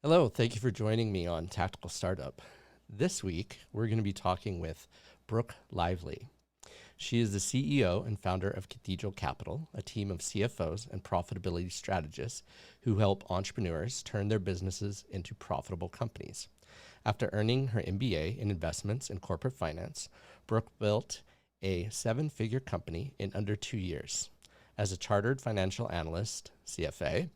Hello, thank you for joining me on Tactical Startup. This week, we're going to be talking with Brooke Lively. She is the CEO and founder of Cathedral Capital, a team of CFOs and profitability strategists who help entrepreneurs turn their businesses into profitable companies. After earning her MBA in investments and corporate finance, Brooke built a seven-figure company in under 2 years. As a chartered financial analyst, CFA,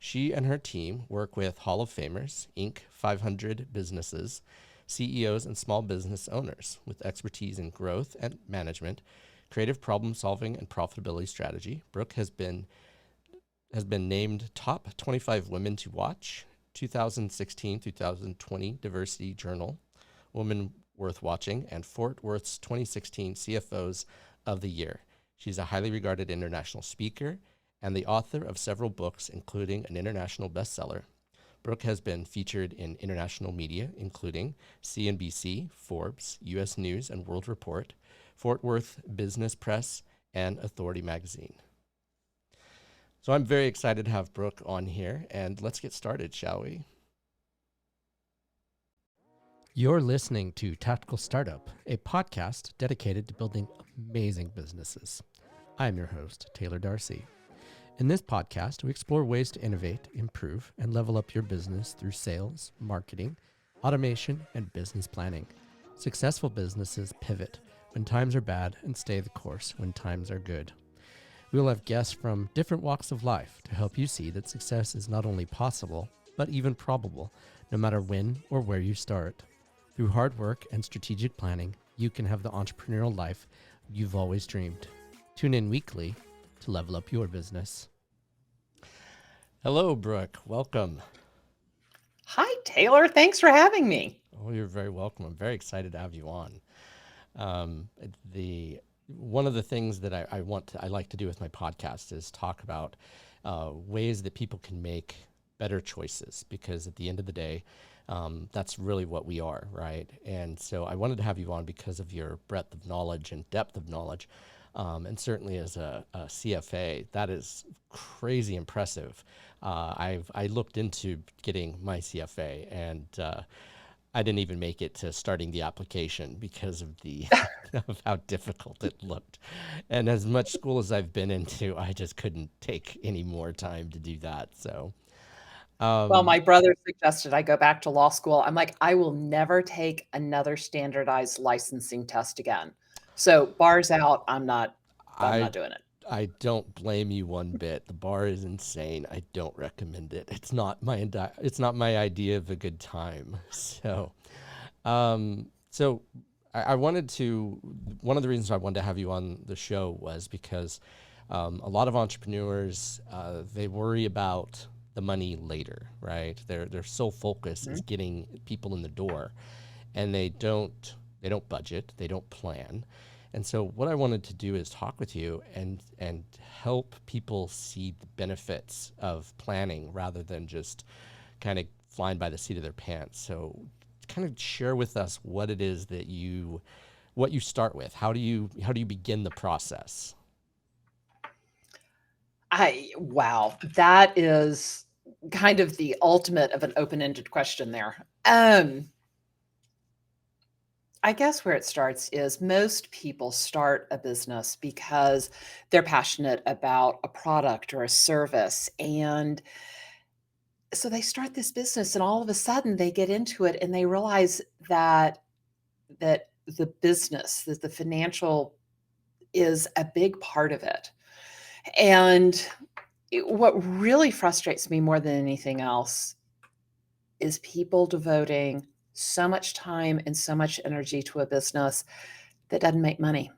she and her team work with Hall of Famers, Inc. 500 businesses, CEOs, and small business owners with expertise in growth and management, creative problem solving, and profitability strategy. Brooke has been named top 25 women to watch, 2016-2020 Diversity Journal, Women Worth Watching, and Fort Worth's 2016 CFOs of the Year. She's a highly regarded international speaker and the author of several books, including an international bestseller. Brooke has been featured in international media, including CNBC, Forbes, U.S. News and World Report, Fort Worth Business Press, and Authority Magazine. So I'm very excited to have Brooke on here, and let's get started, shall we? You're listening to Tactical Startup, a podcast dedicated to building amazing businesses. I'm your host, Taylor Darcy. In this podcast, we explore ways to innovate, improve, and level up your business through sales, marketing, automation, and business planning. Successful businesses pivot when times are bad and stay the course when times are good. We will have guests from different walks of life to help you see that success is not only possible, but even probable, no matter when or where you start. Through hard work and strategic planning, you can have the entrepreneurial life you've always dreamed. Tune in weekly to level up your business. Hello, Brooke. Welcome. Hi, Taylor. Thanks for having me. Oh, you're very welcome. I'm very excited to have you on. One of the things that I like to do with my podcast is talk about ways that people can make better choices, because at the end of the day, that's really what we are, right? And so I wanted to have you on because of your breadth of knowledge and depth of knowledge. And certainly as a CFA, that is crazy impressive. I looked into getting my CFA, and I didn't even make it to starting the application because of of how difficult it looked. And as much school as I've been into, I just couldn't take any more time to do that. So, Well, my brother suggested I go back to law school. I'm like, I will never take another standardized licensing test again. So bars out, I'm not I doing it. I don't blame you one bit. The bar is insane. I don't recommend it. It's not my idea of a good time. So I wanted to. One of the reasons I wanted to have you on the show was because a lot of entrepreneurs they worry about the money later, right? Their sole focus is Mhm. getting people in the door, and they don't budget, they don't plan. And so what I wanted to do is talk with you and help people see the benefits of planning rather than just kind of flying by the seat of their pants. So kind of share with us what it is that what you start with. How do you begin the process? Wow, that is kind of the ultimate of an open-ended question there. I guess where it starts is most people start a business because they're passionate about a product or a service. And so they start this business and all of a sudden they get into it and they realize that the business, that the financial is a big part of it. And what really frustrates me more than anything else is people devoting so much time and so much energy to a business that doesn't make money,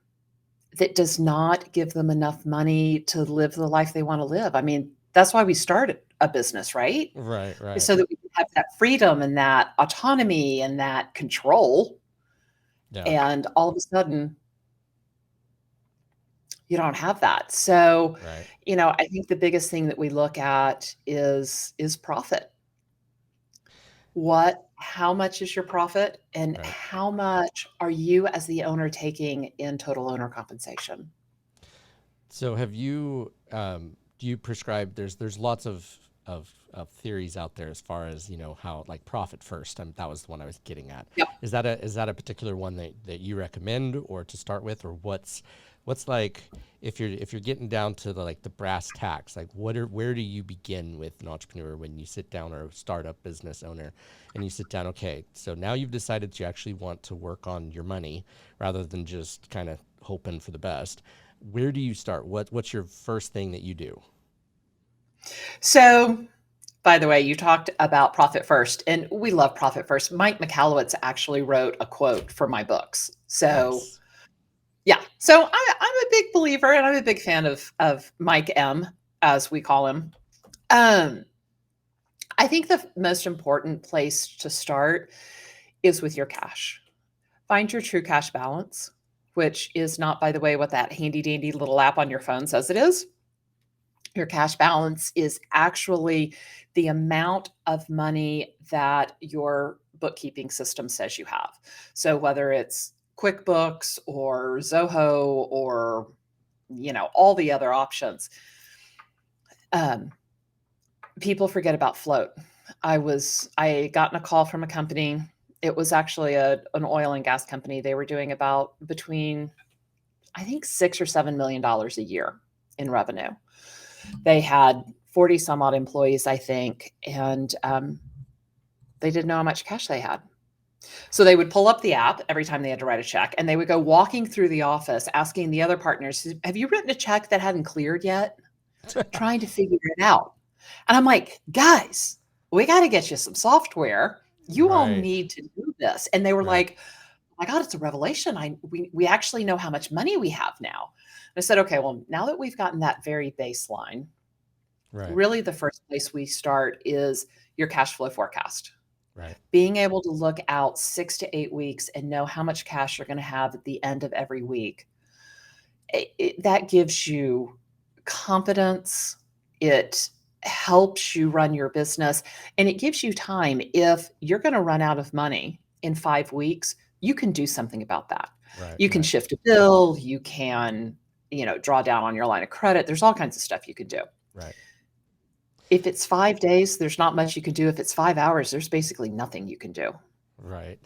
that does not give them enough money to live the life they want to live. I mean, that's why we started a business, right? Right, right. So that we can have that freedom and that autonomy and that control. Yeah, And all of a sudden, you don't have that. So, right, I think the biggest thing that we look at is profit. How much is your profit and right. how much are you as the owner taking in total owner compensation? So have you do you prescribe there's lots of of theories out there as far as, how like profit first. That was the one I was getting at. Yep. Is that a particular one that you recommend or to start with, or what's like if you're getting down to the brass tacks, like where do you begin with an entrepreneur when you sit down, or a startup business owner, and you sit down? Okay, so now you've decided you actually want to work on your money rather than just kind of hoping for the best. Where do you start? What's your first thing that you do? So, by the way, you talked about profit first, and we love profit first. Mike Michalowicz actually wrote a quote for my books. So, Nice. yeah. So I'm a big believer, and I'm a big fan of Mike M, as we call him. Um, I think the most important place to start is with your cash. Find your true cash balance, which is not, by the way, what that handy dandy little app on your phone says it is. Your cash balance is actually the amount of money that your bookkeeping system says you have. So whether it's QuickBooks or Zoho or all the other options, um, people forget about float. I got in a call from a company. It was actually an oil and gas company. They were doing about between, I think, $6 or $7 million a year in revenue. They had 40 some odd employees, I think, and they didn't know how much cash they had. So they would pull up the app every time they had to write a check, and they would go walking through the office asking the other partners, "Have you written a check that hadn't cleared yet?" Trying to figure it out. And I'm like, "Guys, we got to get you some software. You all Right. need to do this." And they were Right. like, "Oh my God, it's a revelation. We actually know how much money we have now." And I said, "Okay, well, now that we've gotten that very baseline, Right. really the first place we start is your cash flow forecast. Right. Being able to look out 6 to 8 weeks and know how much cash you're going to have at the end of every week. That gives you confidence. It helps you run your business, and it gives you time. If you're going to run out of money in 5 weeks, you can do something about that. Right. You can Right. shift a bill. You can, draw down on your line of credit. There's all kinds of stuff you can do. Right. If it's 5 days, there's not much you can do. If it's 5 hours, there's basically nothing you can do. Right.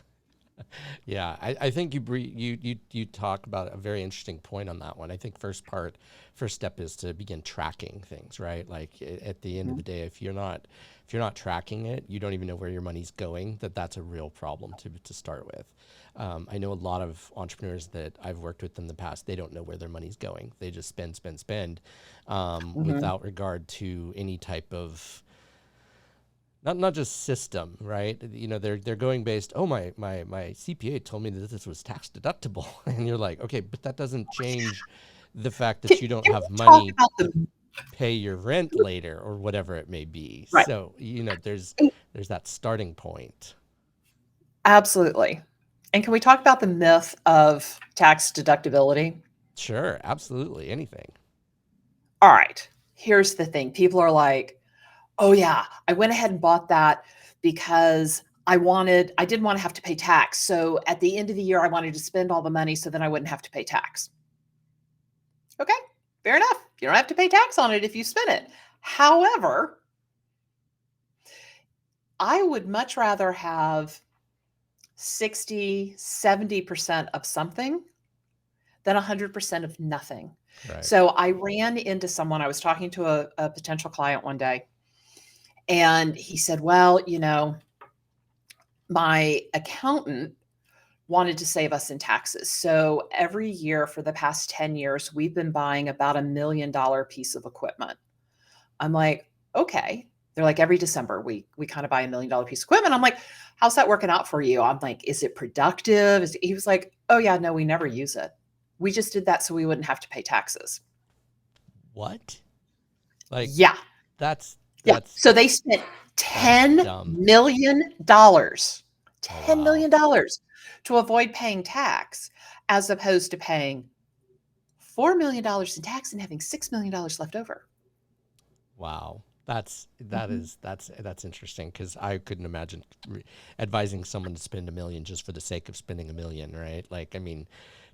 Yeah, I think you talk about a very interesting point on that one. I think first step is to begin tracking things, right? Like at the end of Mhm. the day, if you're not tracking it, you don't even know where your money's going. That's a real problem to start with. I know a lot of entrepreneurs that I've worked with in the past. They don't know where their money's going. They just spend, spend, spend, Mhm. without regard to any type of not just system, right? They're going based. Oh, my CPA told me that this was tax deductible, and you're like, okay, but that doesn't change the fact that you don't Can have we talk money about to the pay your rent later or whatever it may be. right? So there's that starting point. Absolutely. And can we talk about the myth of tax deductibility? Sure, absolutely, anything. All right. Here's the thing. People are like, "Oh yeah, I went ahead and bought that because I didn't want to have to pay tax. So at the end of the year, I wanted to spend all the money so then I wouldn't have to pay tax." Okay, fair enough. You don't have to pay tax on it if you spend it. However, I would much rather have 60, 70% of something than 100% of nothing. Right. So I ran into someone, I was talking to a potential client one day, and he said, "Well, my accountant wanted to save us in taxes. So every year for the past 10 years, we've been buying about $1 million piece of equipment." I'm like, "Okay." They're like, "Every December, we kind of buy $1 million piece of equipment." I'm like, "How's that working out for you?" I'm like, "Is it productive?" He was like, "Oh yeah, no, we never use it. We just did that so we wouldn't have to pay taxes." What? Like Yeah. that's Yeah. that's So they spent that's $10 dumb. million, Oh $10 wow. million to avoid paying tax, as opposed to paying $4 million in tax and having $6 million left over. Wow. That's that Mhm. is that's interesting because I couldn't imagine advising someone to spend 1 million just for the sake of spending 1 million, right? Like, I mean,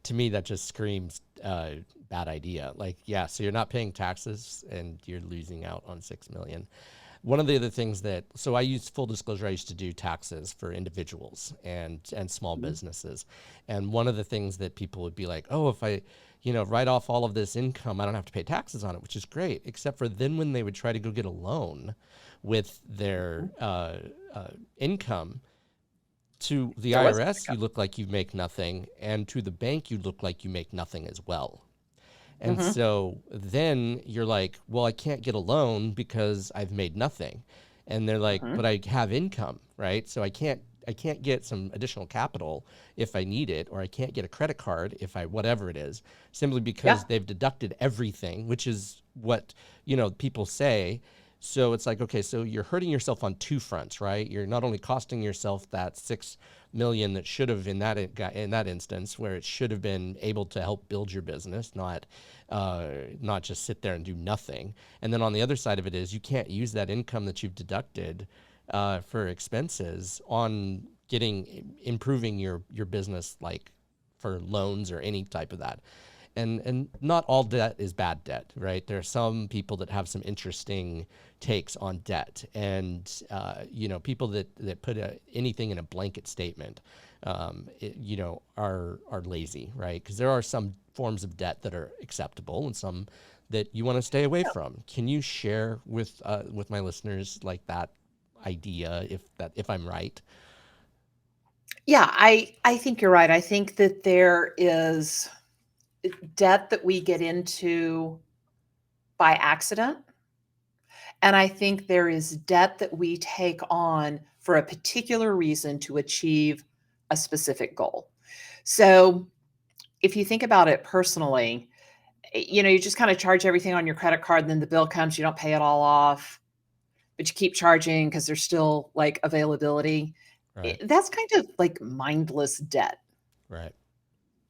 to me that just screams bad idea. Like, yeah, so you're not paying taxes and you're losing out on 6 million. one of the other things that, so I used, full disclosure, I used to do taxes for individuals and small Mhm. businesses. And one of the things that people would be like, oh, if I, write off all of this income, I don't have to pay taxes on it, which is great. Except for then when they would try to go get a loan with their income, to the There was a IRS, you pickup. look like you make nothing. And to the bank, you look like you make nothing as well. And Mhm, so then you're like, well, I can't get a loan because I've made nothing. And they're like, mhm. but I have income, right? So I can't get some additional capital if I need it, or I can't get a credit card if I whatever it is, simply because Yeah, they've deducted everything, which is what, people say. So it's like, okay, so you're hurting yourself on two fronts, right? You're not only costing yourself that 6 million that should have, in that instance, where it should have been able to help build your business, not just sit there and do nothing. And then on the other side of it is, you can't use that income that you've deducted for expenses on improving your business, like for loans or any type of that. And not all debt is bad debt, right? There are some people that have some interesting takes on debt, and people that put anything in a blanket statement, are lazy, right? Because there are some forms of debt that are acceptable and some that you want to stay away yeah. from. Can you share with my listeners like that idea, if I'm right? Yeah, I think you're right. I think that there is debt that we get into by accident, and I think there is debt that we take on for a particular reason to achieve a specific goal. So, if you think about it personally, you just kinda charge everything on your credit card, and then the bill comes, you don't pay it all off, but you keep charging because there's still, like, availability. Right, That's kind of like mindless debt. right,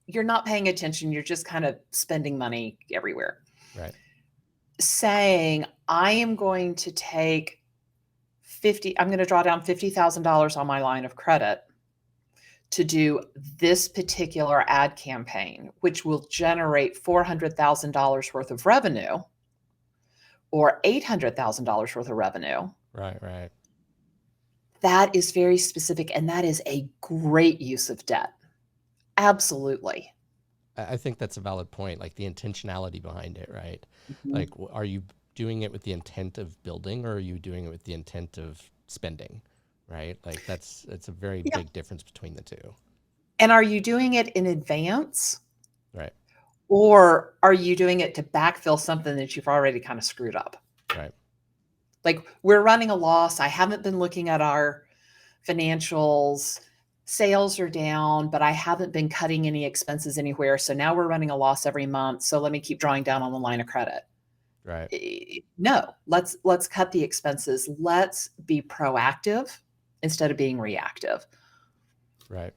You're not paying attention, you're just kind of spending money everywhere. right, Saying, "I am going to take 50 I'm gonna draw down $50,000 on my line of credit to do this particular ad campaign, which will generate $400,000 worth of revenue or $800,000 worth of revenue." right, right. That is very specific, and that is a great use of debt. Absolutely. I think that's a valid point, like the intentionality behind it, right? Mhm. Like, are you doing it with the intent of building, or are you doing it with the intent of spending, right? Like it's a very Yeah. big difference between the two, And are you doing it in advance, right? or are you doing it to backfill something that you've already kinda screwed up? Right, Like, we're running a loss, I haven't been looking at our financials, sales are down, but I haven't been cutting any expenses anywhere, so now we're running a loss every month, so let me keep drawing down on the line of credit. right, No, let's cut the expenses. Let's be proactive instead of being reactive. right.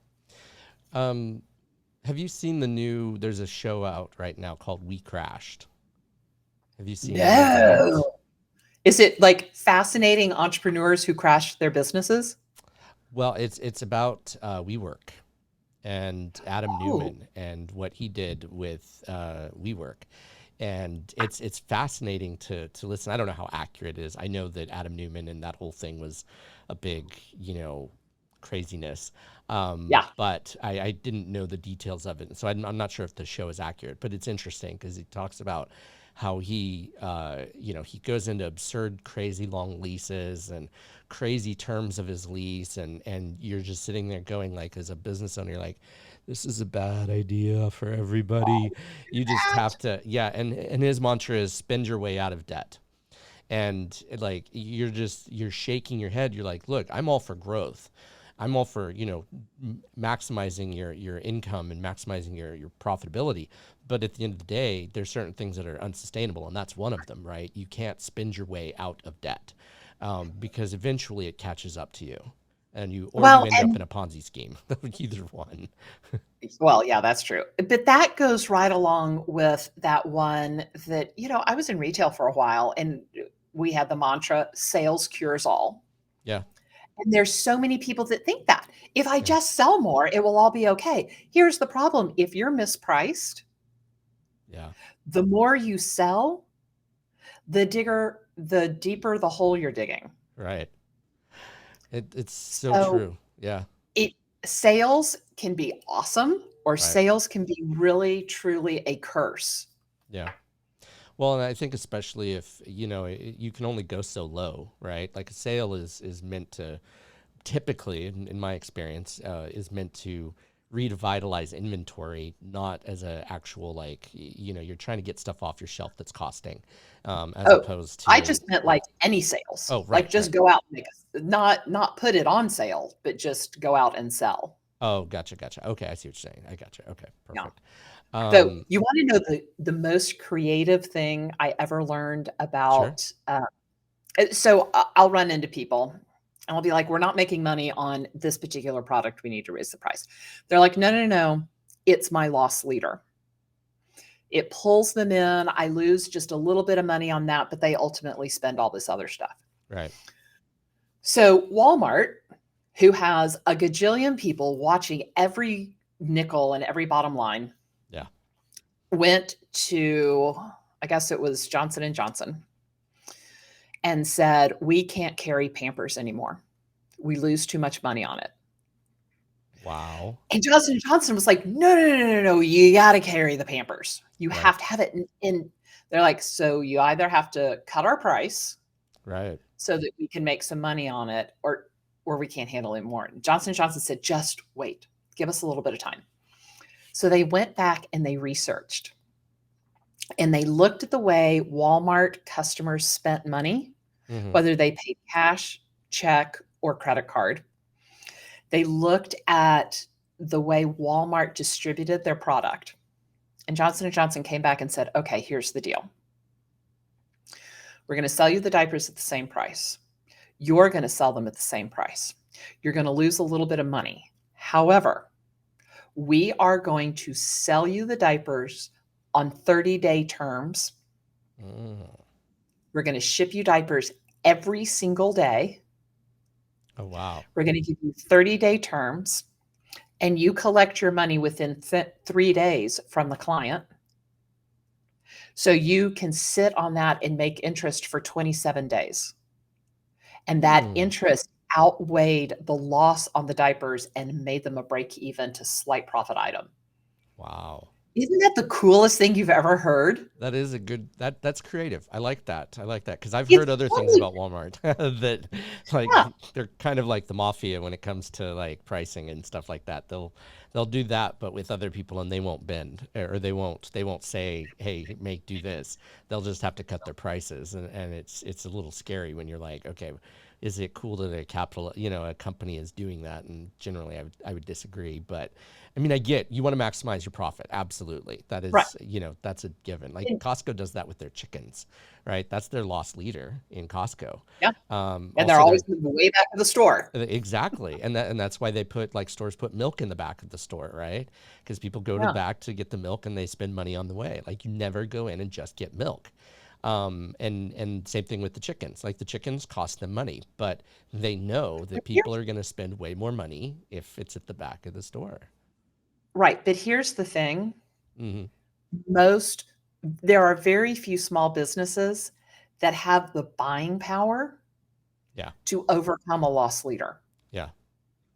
Um, have you seen the new? There's a show out right now called We Crashed. Have you seen any of that? No. Is it like fascinating entrepreneurs who crash their businesses? Well, it's about WeWork and Adam Oh, Newman and what he did with WeWork. And it's fascinating to listen. I don't know how accurate it is. I know that Adam Newman and that whole thing was a big, craziness. yeah. But I didn't know the details of it. So I'm not sure if the show is accurate, but it's interesting because he talks about how he goes into absurd, crazy long leases and crazy terms of his lease. And you're just sitting there going, like, as a business owner, you're like, this is a bad idea for everybody. You just have to, yeah. And his mantra is spend your way out of debt. And like you're shaking your head. You're like, look, I'm all for growth. I'm all for maximizing your income and maximizing your profitability. But at the end of the day, there's certain things that are unsustainable, and that's one of them, right? You can't spend your way out of debt because eventually it catches up to you, and you Well, end up and in a Ponzi scheme. Either one. well, yeah, that's true. But that goes right along with that one that, I was in retail for a while and we had the mantra sales cures all. Yeah, And there's so many people that think that if I yeah, just sell more, it will all be okay. Here's the problem. If you're mispriced, yeah, the more you sell, the the deeper the hole you're digging. Right. It's so So true. Yeah. it sales can be awesome or Right. sales can be really truly a curse. Yeah. Well, and I think especially if, you can only go so low, right? Like a sale is meant to typically, in my experience, is meant to revitalize inventory, not as a actual like you're trying to get stuff off your shelf that's costing, as Oh, opposed I to just meant yeah. like any sales. Oh, Like right, just right. go out and not put it on sale, but just go out and sell. Oh, gotcha, gotcha. Okay, I see what you're saying. I gotcha. Okay, Yeah. perfect. So Um, you want to know the most creative thing I ever learned sure. about so I'll run into people and I'll be like, we're not making money on this particular product. We need to raise the price. They're like, no, no, no, it's my loss leader. It pulls them in. I lose just a little bit of money on that, but they ultimately spend all this other stuff. Right. So Walmart, who has a gajillion people watching every nickel and every bottom line, Yeah. went to, I guess it was Johnson and Johnson, and said, we can't carry Pampers anymore. We lose too much money on it. Wow. And Johnson& and Johnson was like, "No, no, no, no, no, you gotta carry the Pampers. You Right. have to have it in." They're like, "So you either have to cut our price Right. so that we can make some money on it, or we can't handle it more." And Johnson& and Johnson said, "Just wait. Give us a little bit of time." So they went back and they researched, and they looked at the way Walmart customers spent money, Mm-hmm. whether they paid cash, check, or credit card. They looked at the way Walmart distributed their product. And Johnson& and Johnson came back and said, "Okay, here's the deal. We're going to sell you the diapers at the same price. You're going to sell them at the same price. You're going to lose a little bit of money. However, we are going to sell you the diapers on 30-day terms. Mm. We're going to ship you diapers every single day. Oh, wow. We're going to give you 30-day terms, and you collect your money within 3 days from the client. So you can sit on that and make interest for 27 days. And that Hmm. interest outweighed the loss on the diapers and made them a break even to slight profit item. Wow. Isn't that the coolest thing you've ever heard? That is a good that's creative. I like that. I like that because I've heard It's other things totally about Walmart that like yeah, they're kind of like the mafia when it comes to like pricing and stuff like that. They'll do that but with other people and they won't bend or they won't say, "Hey, make do this." They'll just have to cut their prices and it's a little scary when you're like, "Okay, is it cool that a company is doing that?" And generally I would disagree, but I mean, I get you want to maximize your profit. Absolutely. That right. is, that's a given. Like And Costco does that with their chickens, right? That's their loss leader in Costco. yeah, and they're Also, always they're way back to the store. exactly, and that's why they put like stores put milk in the back of the store, right? Because people go to the Yeah, back to get the milk and they spend money on the way. Like you never go in and just get milk. And same thing with the chickens. Like the chickens cost them money, but they know that but people are going to spend way more money if it's at the back of the store. but here's the thing. Hmm. Most There are very few small businesses that have the buying power Yeah. to overcome a loss leader. Yeah,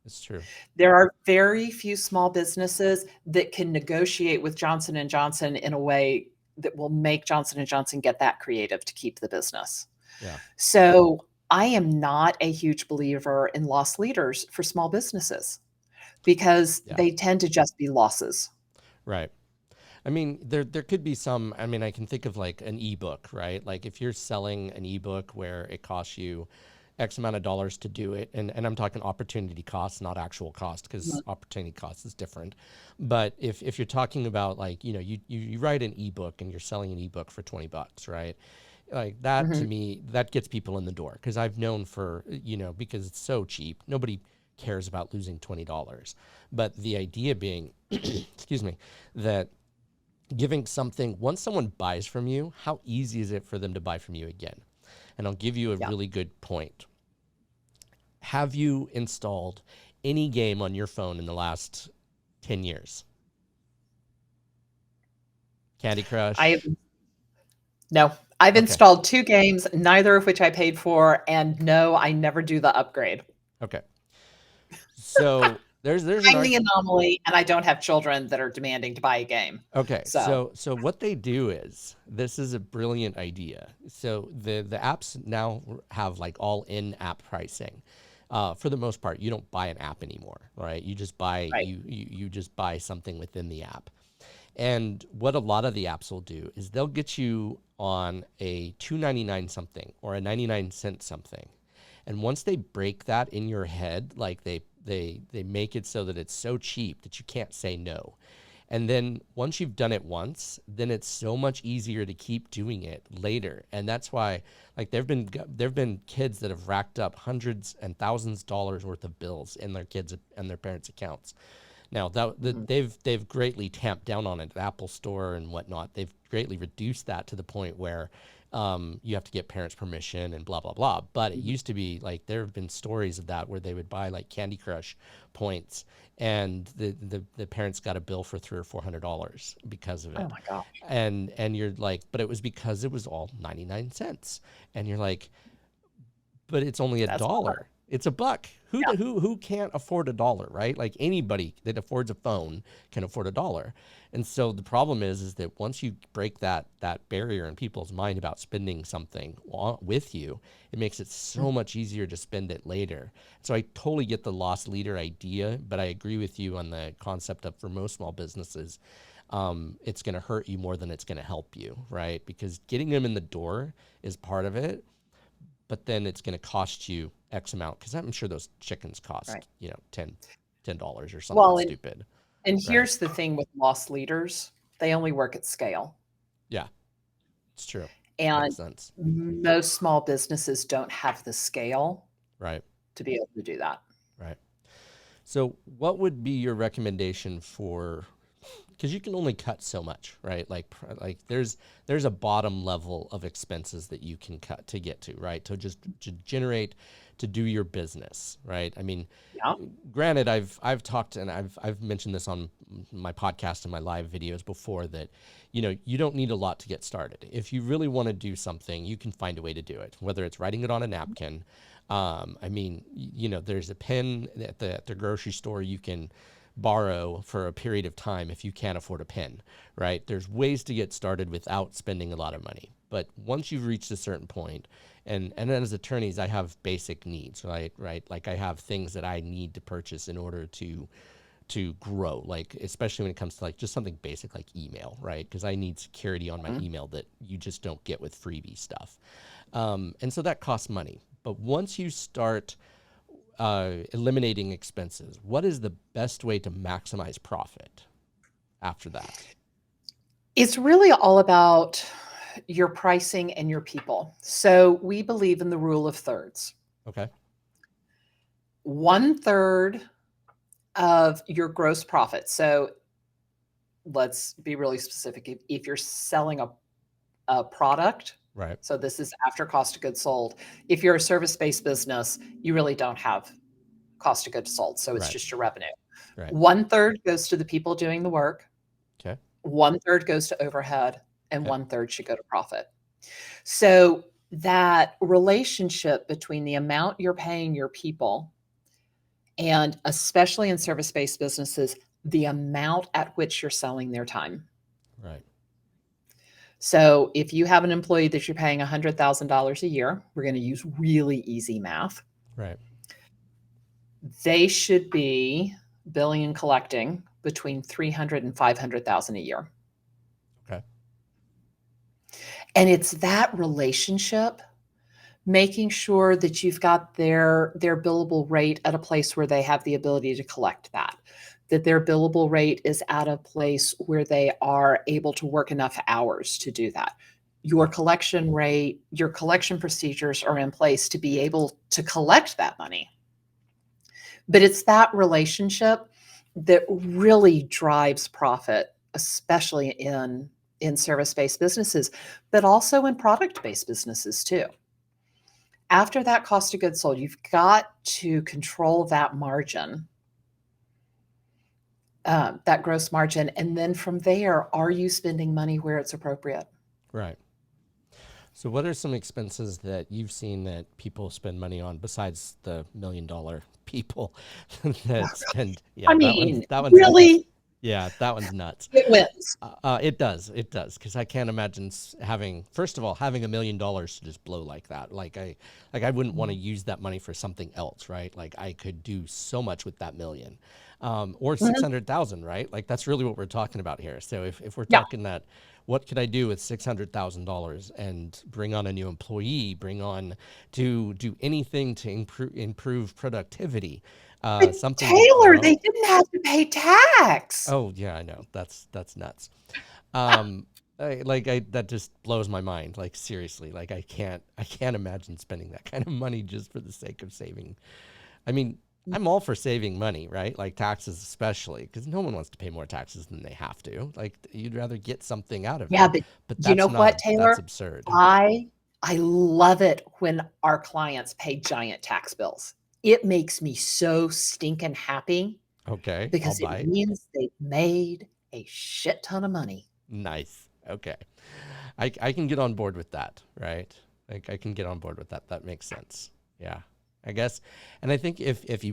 it's true. There are very few small businesses that can negotiate with Johnson& and Johnson in a way that will make Johnson& and Johnson get that creative to keep the business. Yeah, So, I am not a huge believer in loss leaders for small businesses because yeah, they tend to just be losses. right. I mean, there could be some. I mean, I can think of like an ebook, right? Like if you're selling an ebook where it costs you X amount of dollars to do it, and I'm talking opportunity cost, not actual cost, because Mhm, opportunity cost is different. But if you're talking about like, you write an ebook and you're selling an ebook for $20, right? Like that to mhm. me, that gets people in the door because I've known for, because it's so cheap, nobody cares about losing $20. But the idea being, excuse me, that giving something once someone buys from you, how easy is it for them to buy from you again? And I'll give you a Yeah. really good point. Have you installed any game on your phone in the last 10 years? Candy I have Crush? no, I've Okay. installed 2 games, neither of which I paid for, and no, I never do the upgrade. Okay. So there's an I'm the arg anomaly, and I don't have children that are demanding to buy a game. Okay, So, so what they do is this is a brilliant idea. So the apps now have like all in-app pricing. For the most part, you don't buy an app anymore, right? You just buy right. you just buy something within the app. And what a lot of the apps will do is they'll get you on a 2.99 something or a 99 cent something. And once they break that in your head, like they make it so that it's so cheap that you can't say no. And then once you've done it once, then it's so much easier to keep doing it later. And that's why, like, there've been kids that have racked up hundreds and thousands of dollars worth of bills in their kids and their parents' accounts. Now Mhm. they've greatly tamped down on it at Apple Store and whatnot. They've greatly reduced that to the point where you have to get parents' permission and blah blah blah. But it Mhm. used to be like there have been stories of that where they would buy like Candy Crush points, and the parents got a bill for $300 or $400 because of Oh it, my gosh, and you're like, but it was because it was all 99 cents, and you're like, but it's only a that's not dollar. It's a buck. yeah, Who can't afford a dollar, right? Like anybody that affords a phone can afford a dollar. And so the problem is that once you break that barrier in people's mind about spending something with you, it makes it mm, so much easier to spend it later. So I totally get the loss leader idea, but I agree with you on the concept of for most small businesses, it's going to hurt you more than it's going to help you, right? Because getting them in the door is part of it, but then it's going to cost you X amount because I'm sure those chickens right. cost, $10 or something Well, stupid, and right? here's the thing with loss leaders, they only work at scale, Yeah, it's true. Makes and sense. most small businesses don't have the scale Right, to be able to do that. right. So, what would be your recommendation for? Because you can only cut so much, right? Like there's a bottom level of expenses that you can cut to get to, right? To generate to do your business, right? I mean, Yeah, granted, I've talked and I've mentioned this on my podcast and my live videos before that, you don't need a lot to get started. If you really want to do something, you can find a way to do it. Whether it's writing it on a napkin, I mean, there's a pen at the grocery store you can borrow for a period of time if you can't afford a pen, right? There's ways to get started without spending a lot of money. But once you've reached a certain point, and then as attorneys, I have basic needs, right? Right, like I have things that I need to purchase in order to grow, like especially when it comes to like just something basic like email, right? Because I need security on my mhm. email that you just don't get with freebie stuff, and so that costs money. But once you start eliminating expenses, what is the best way to maximize profit after that? It's really all about your pricing and your people. So we believe in the rule of thirds. Okay. One third of your gross profit. So let's be really specific. If you're selling a product, Right. so this is after cost of goods sold. If you're a service-based business, you really don't have cost of goods sold. So it's Right. just your revenue. Right. One third goes to the people doing the work, Okay. one third goes to overhead, and Okay. one third should go to profit. So that relationship between the amount you're paying your people and especially in service-based businesses, the amount at which you're selling their time. Right. So if you have an employee that you're paying $100,000 a year, we're going to use really easy math. Right. They should be billing and collecting between 300 and 500,000 a year. Okay. And it's that relationship, making sure that you've got their billable rate at a place where they have the ability to collect that their billable rate is at a place where they are able to work enough hours to do that. Your Right. collection rate, your collection procedures are in place to be able to collect that money. But it's that relationship that really drives profit, especially in service-based businesses, but also in product-based businesses too. After that cost of goods sold, you've got to control that margin, that gross margin, and then from there, are you spending money where it's appropriate? Right. So, what are some expenses that you've seen that people spend money on besides the $1 million people that spend? I Yeah, mean, that one's nuts. really, Yeah, that one's nuts. it wins. It does, because I can't imagine having, first of all, having $1 million to just blow like that. I wouldn't want to use that money for something else, right? Like I could do so much with that million, or six Mhm. hundred thousand, right? Like that's really what we're talking about here. So if we're Yeah, talking that, what could I do with $600,000 and bring on a new employee, bring on to do anything to improve productivity, but something to Taylor, they grow. didn't have to pay tax. Oh yeah, I know. That's nuts. Um, that just blows my mind. Like seriously, like I can't imagine spending that kind of money just for the sake of saving. I mean, I'm all for saving money, right? Like taxes especially, because no one wants to pay more taxes than they have to. Like you'd rather get something out of Yeah, it. but But you know what, that's Taylor? absurd. I I love it when our clients pay giant tax bills. It makes me so stinking happy Okay, I'll because it bite. means they've made a shit ton of money. Nice. Okay. I can get on board with that, right? Like I can get on board with that. That makes sense. Yeah. I guess. And I think if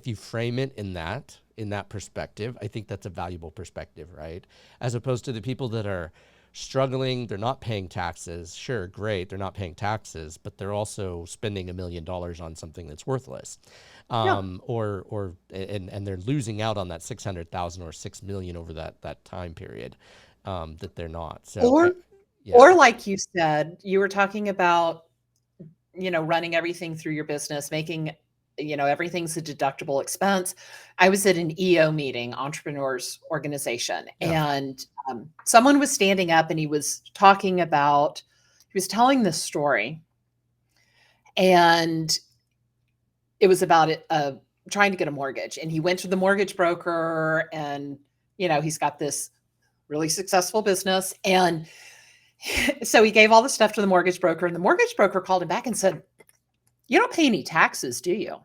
you frame it in that perspective, I think that's a valuable perspective, right? As opposed to the people that are struggling, they're not paying taxes. Sure, great, they're not paying taxes, but they're also spending $1 million on something that's worthless. Yeah. And they're losing out on that 600,000 or 6 million over that time period, that they're not. So Or yeah, or like you said, you were talking about, running everything through your business, making, everything's a deductible expense. I was at an EO meeting, entrepreneurs organization, yeah, and someone was standing up and he was telling this story, and it was about it, trying to get a mortgage. And he went to the mortgage broker, and he's got this really successful business, and so he gave all the stuff to the mortgage broker, and the mortgage broker called him back and said, "You don't pay any taxes, do you?"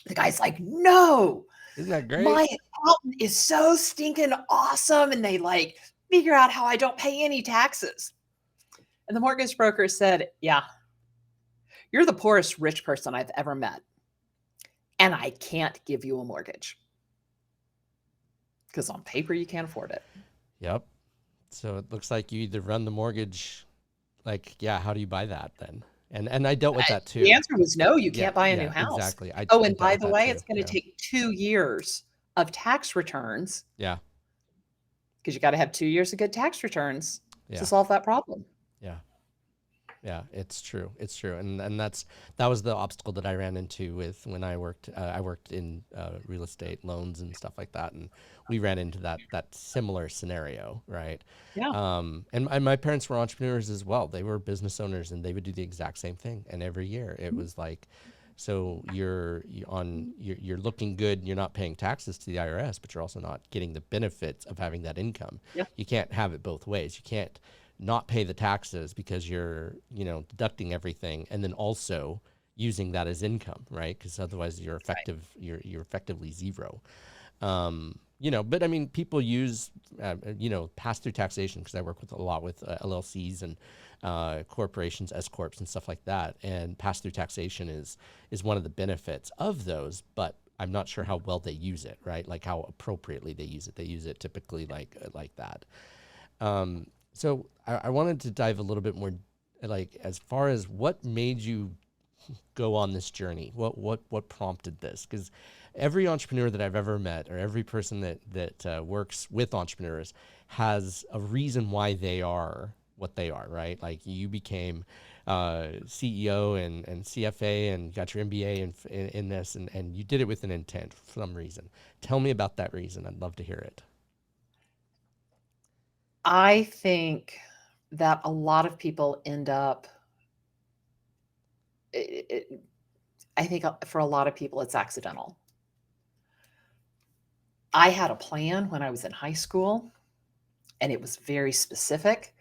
The guy's like, "No, isn't that my great? accountant is so stinking awesome, and they like figure out how I don't pay any taxes." And the mortgage broker said, "Yeah, you're the poorest rich person I've ever met, and I can't give you a mortgage because on paper you can't afford it." Yep. So it looks like you either run the mortgage, like, yeah, how do you buy that then? And I dealt with that The too. answer was no, you Yeah, can't buy a new yeah, house. exactly. Oh, I and dealt by with the that way, too. it's going to Yeah, take 2 years of tax returns yeah, because you got to have 2 years of good tax returns to yeah, solve that problem. yeah. Yeah, it's true. It's true, and that was the obstacle that I ran into with when I worked. I worked in real estate loans and stuff like that, and we ran into that similar scenario, right? Yeah. And my parents were entrepreneurs as well. They were business owners, and they would do the exact same thing. And every year, it was like, so you're looking good. You're not paying taxes to the IRS, but you're also not getting the benefits of having that income. Yeah. You can't have it both ways. You can't not pay the taxes because you're deducting everything and then also using that as income, right? Because otherwise you're effectively zero. But I mean, people use pass through taxation, because I work with a lot with LLCs and corporations, S corps, and stuff like that. And pass through taxation is one of the benefits of those, but I'm not sure how well they use it, right? Like how appropriately they use it. They use it typically like that. So I wanted to dive a little bit more, like as far as what made you go on this journey. What prompted this? Because every entrepreneur that I've ever met, or every person that works with entrepreneurs, has a reason why they are what they are. Right? Like you became CEO and CFA and got your MBA in this, and you did it with an intent for some reason. Tell me about that reason. I'd love to hear it. I think that a lot of people end up, it, I think for a lot of people, it's accidental. I had a plan when I was in high school, and it was very specific.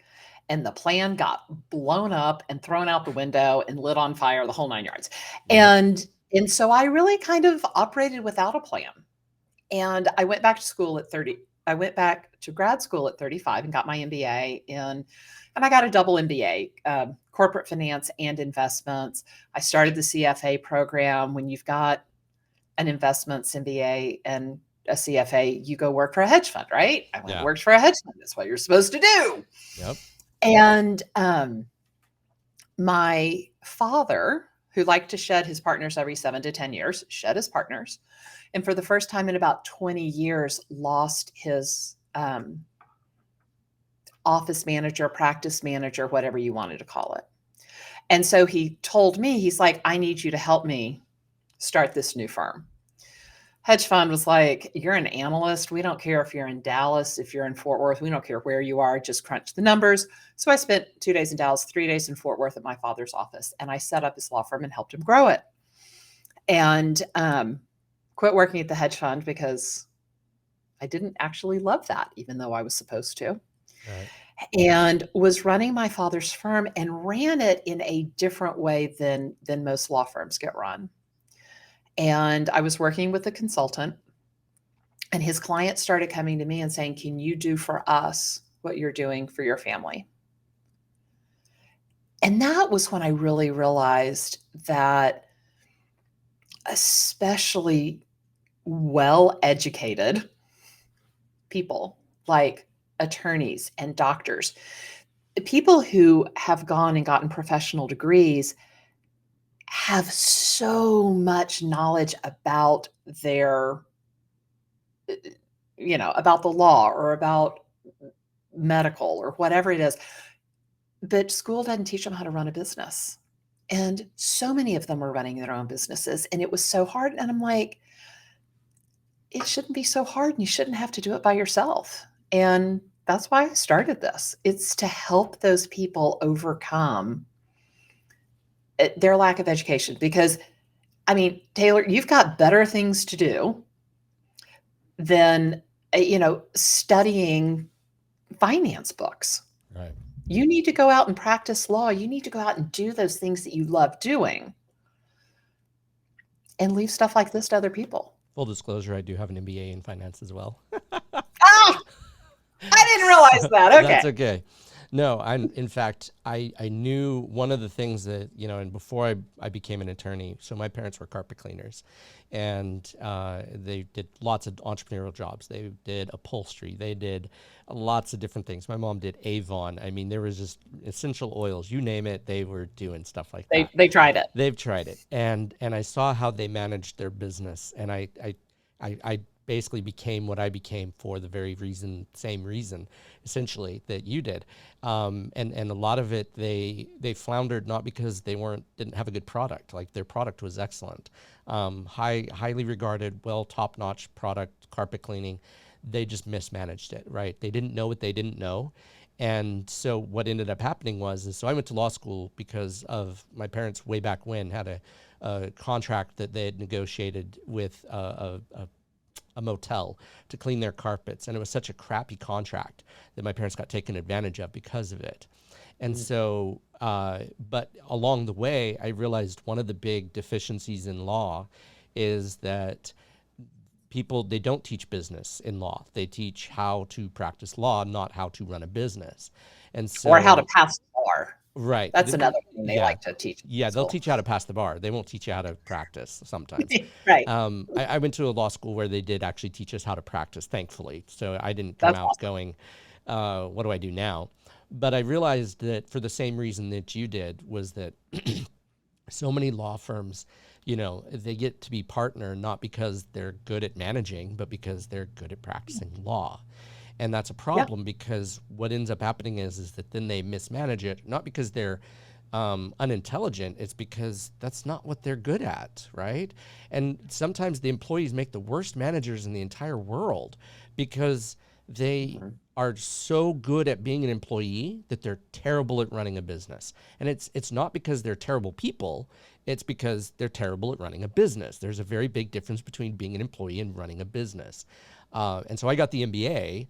And the plan got blown up and thrown out the window and lit on fire, the whole 9 yards. Yep. And so I really kind of operated without a plan. And I went back to school at 30. I went back to grad school at 35 and got my MBA and I got a double MBA, corporate finance and investments. I started the CFA program. When you've got an investments MBA and a CFA, you go work for a hedge fund, right? I went and Yeah. worked for a hedge fund. That's what you're supposed to do. Yep. And my father, who liked to shed his partners every 7 to 10 years, shed his partners. And for the first time in about 20 years, lost his office manager, practice manager, whatever you wanted to call it. And so he told me, he's like, I need you to help me start this new firm. Hedge fund was like, you're an analyst. We don't care if you're in Dallas, if you're in Fort Worth. We don't care where you are. Just crunch the numbers. So I spent 2 days in Dallas, 3 days in Fort Worth at my father's office. And I set up his law firm and helped him grow it. And quit working at the hedge fund because I didn't actually love that, even though I was supposed to. Right. And was running my father's firm and ran it in a different way than most law firms get run. And I was working with a consultant, and his clients started coming to me and saying, can you do for us what you're doing for your family? And that was when I really realized that especially well-educated people like attorneys and doctors, people who have gone and gotten professional degrees, have so much knowledge about their, about the law or about medical or whatever it is. But school doesn't teach them how to run a business. And so many of them were running their own businesses, and it was so hard. And I'm like, it shouldn't be so hard, and you shouldn't have to do it by yourself. And that's why I started this. It's to help those people overcome their lack of education. Because, I mean, Taylor, you've got better things to do than, studying finance books. Right. You need to go out and practice law. You need to go out and do those things that you love doing and leave stuff like this to other people. Full disclosure, I do have an MBA in finance as well. Ah, I didn't realize that. Okay. That's okay. No, in fact, I knew one of the things that, and before I became an attorney, so my parents were carpet cleaners, and they did lots of entrepreneurial jobs. They did upholstery. They did lots of different things. My mom did Avon. I mean, there was just essential oils, you name it, they were doing stuff like that. They tried it. They've tried it. And I saw how they managed their business, and I basically became what I became for the very same reason, essentially, that you did. And a lot of it, they floundered not because they didn't have a good product. Like, their product was excellent, highly regarded, top-notch product, carpet cleaning. They just mismanaged it, right? They didn't know what they didn't know. And so what ended up happening so I went to law school because of my parents way back when had a contract that they had negotiated with a motel to clean their carpets. And it was such a crappy contract that my parents got taken advantage of because of it. And so, but along the way, I realized one of the big deficiencies in law is that they don't teach business in law. They teach how to practice law, not how to run a business. And so, or how to pass the bar. right. That's another thing they like to teach. Yeah, they'll teach you how to pass the bar. They won't teach you how to practice sometimes. Right. I went to a law school where they did actually teach us how to practice, thankfully. So I didn't come That's out awesome. going, what do I do now? But I realized that for the same reason that you did, was that so many law firms, they get to be partner not because they're good at managing, but because they're good at practicing law. And that's a problem, because what ends up happening is that then they mismanage it, not because they're unintelligent, it's because that's not what they're good at, right? And sometimes the employees make the worst managers in the entire world because they are so good at being an employee that they're terrible at running a business. And it's not because they're terrible people, it's because they're terrible at running a business. There's a very big difference between being an employee and running a business. And so I got the MBA,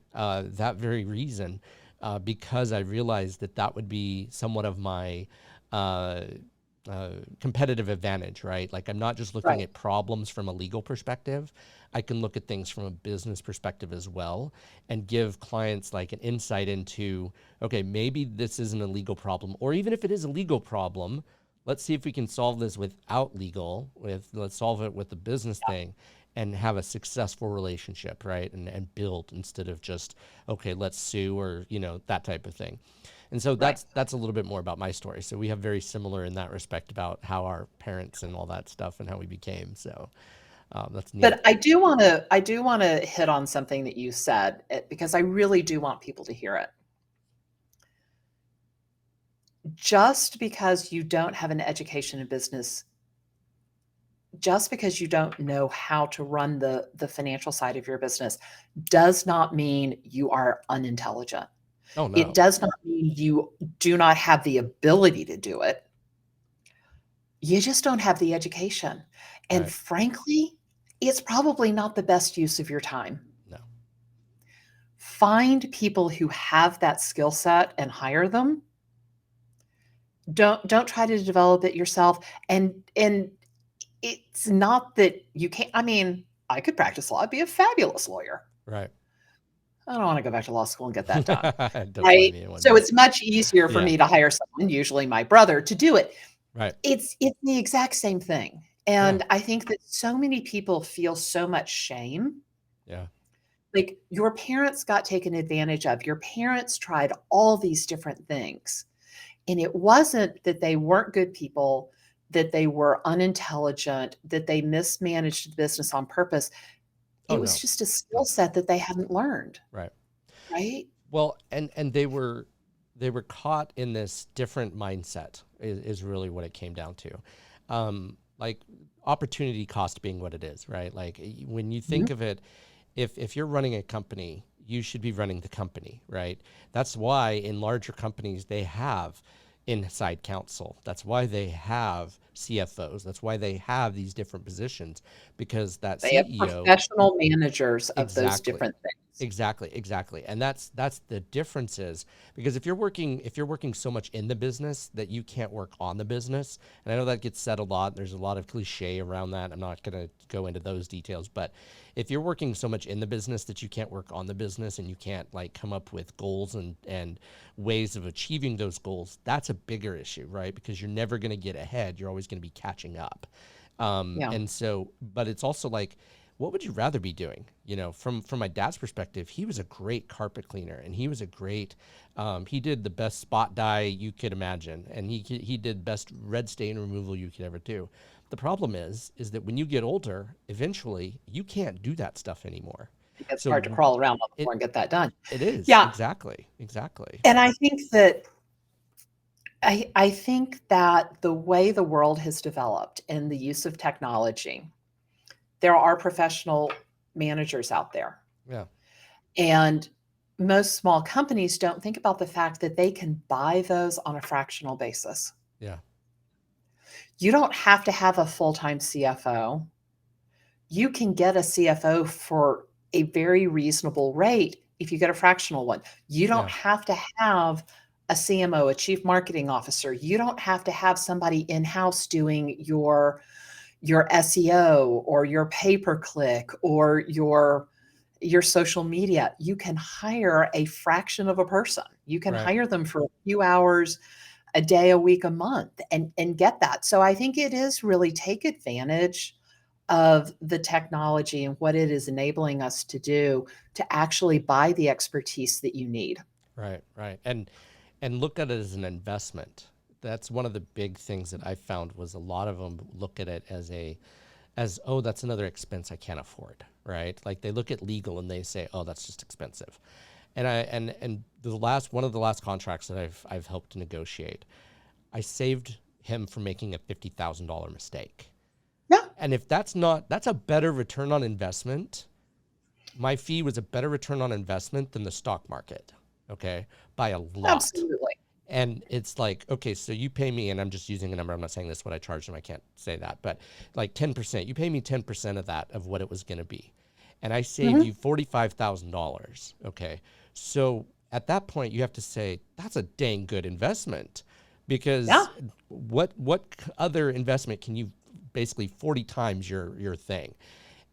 that very reason, because I realized that would be somewhat of my competitive advantage, right? Like I'm not just looking Right. at problems from a legal perspective. I can look at things from a business perspective as well and give clients like an insight into, okay, maybe this isn't a legal problem, or even if it is a legal problem, let's see if we can solve this without legal, let's solve it with the business thing and have a successful relationship, right? And build instead of just, okay, let's sue or, that type of thing. And so Right. that's a little bit more about my story. So we have very similar in that respect about how our parents and all that stuff and how we became. So that's neat. But I do wanna hit on something that you said, because I really do want people to hear it. Just because you don't have an education in business, just because you don't know how to run the financial side of your business, does not mean you are unintelligent. Oh It no, does not mean you do not have the ability to do it. You just don't have the education. And right? frankly, it's probably not the best use of your time. No, Find people who have that skill set and hire them. Don't try to develop it yourself. And it's not that you can't. I mean, I could practice law, I'd be a fabulous lawyer. right. I don't want to go back to law school and get that done. Don't Right? blame me one So bit. it's much easier for Yeah, me to hire someone, usually my brother, to do it. right. It's the exact same thing. Yeah, And I think that so many people feel so much shame. yeah, Like, your parents got taken advantage of. Your parents tried all these different things. And it wasn't that they weren't good people, that they were unintelligent, that they mismanaged the business on purpose. oh It was no, just a skill no, set that they hadn't learned, right. right? Well, and they were caught in this different mindset is really what it came down to. Like opportunity cost being what it is, right? Like when you Mhm. think of it, if you're running a company, you should be running the company, right? That's why in larger companies they have inside counsel. That's why they have CFOs. That's why they have these different positions because that They have CEO. professional managers of those Exactly. different things. Exactly. And that's the difference is because if you're working so much in the business that you can't work on the business, and I know that gets said a lot, there's a lot of cliche around that. I'm not going to go into those details, but if you're working so much in the business that you can't work on the business and you can't like come up with goals and ways of achieving those goals, that's a bigger issue, right? Because you're never going to get ahead. You're always going to be catching up. Yeah. And so, but it's also like, what would you rather be doing? From my dad's perspective, he was a great carpet cleaner, and he was a great. He did the best spot dye you could imagine, and he did best red stain removal you could ever do. The problem is that when you get older, eventually you can't do that stuff anymore. It gets hard to So crawl around on the it floor and get that done. it is Yeah, exactly. and I think that the way the world has developed and the use of technology, there are professional managers out there. Yeah, And most small companies don't think about the fact that they can buy those on a fractional basis. yeah, You don't have to have a full-time CFO. You can get a CFO for a very reasonable rate if you get a fractional one. You don't yeah, have to have a CMO, a chief marketing officer. You don't have to have somebody in-house doing your SEO or your pay-per-click or your social media. You can hire a fraction of a person. You can right, hire them for a few hours a day, a week, a month, and get that. So I think it is really take advantage of the technology and what it is enabling us to do to actually buy the expertise that you need. right. And look at it as an investment. That's one of the big things that I found was a lot of them look at it as oh, that's another expense I can't afford, right? Like they look at legal and they say, oh, that's just expensive. And the last one of the last contracts that I've helped to negotiate, I saved him from making a $50,000 mistake. Yeah, And if that's a better return on investment. My fee was a better return on investment than the stock market, okay, by a lot. absolutely. And it's like, okay, so you pay me, and I'm just using a number. I'm not saying this is what I charged him. I can't say that, but like 10%. You pay me 10% of that of what it was going to be, and I saved Mhm. you $45,000. Okay, so at that point, you have to say that's a dang good investment, because Yeah. what other investment can you basically 40 times your thing,